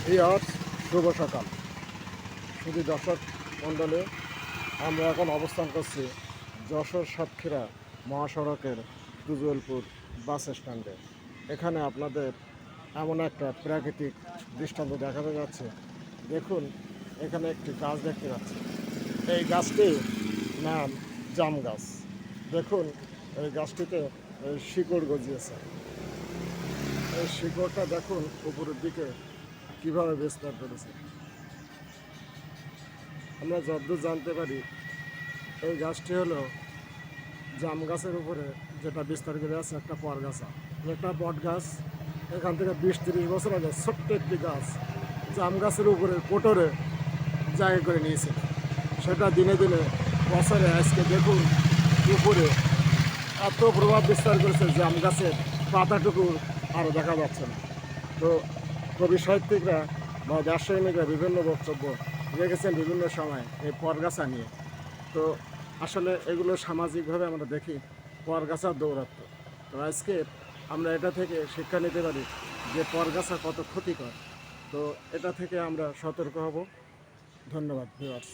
Viewers, শুভ সকাল। শুধু দর্শক মণ্ডলে, আমরা এখন অবস্থান করছি যশোর সাতক্ষীরা মহাসড়কের তুজুলপুর বাস স্ট্যান্ডে। এখানে আপনাদের এমন একটা প্রাকৃতিক দৃষ্টান্ত দেখাতে যাচ্ছে। দেখুন, এখানে একটি গাছ দেখতে পাচ্ছি। এই গাছটির নাম জাম গাছ। দেখুন, এই গাছটিতে শিকড় গজিয়েছে। এই শিকড়টা দেখুন উপরের দিকে কীভাবে বিস্তার করেছে। আমরা যতদূর জানতে পারি, এই গাছটি হলো জাম গাছের উপরে যেটা বিস্তার করে আছে একটা পরগাছা, একটা বট গাছ। এখান থেকে 20-30 বছর আগে ছোট্ট একটি গাছ জাম গাছের উপরে কোটরে জায়গা করে নিয়েছিল। সেটা দিনে দিনে বছরে আজকে দেখুন উপরে এত প্রভাব বিস্তার করেছে, জাম গাছের পাতাটুকু আরও দেখা যাচ্ছে না। তো কবি সাহিত্যিকরা বা দার্শনিকরা বিভিন্ন বক্তব্য রেখেছেন বিভিন্ন সময় এই পরগাছা নিয়ে। তো আসলে এগুলো সামাজিকভাবে আমরা দেখি পরগাছার দৌরাত্ম্য। তো আজকে আমরা এটা থেকে শিক্ষা নিতে পারি যে পরগাছা কত ক্ষতিকর। তো এটা থেকে আমরা সতর্ক হব। ধন্যবাদ ভিউয়ার্স।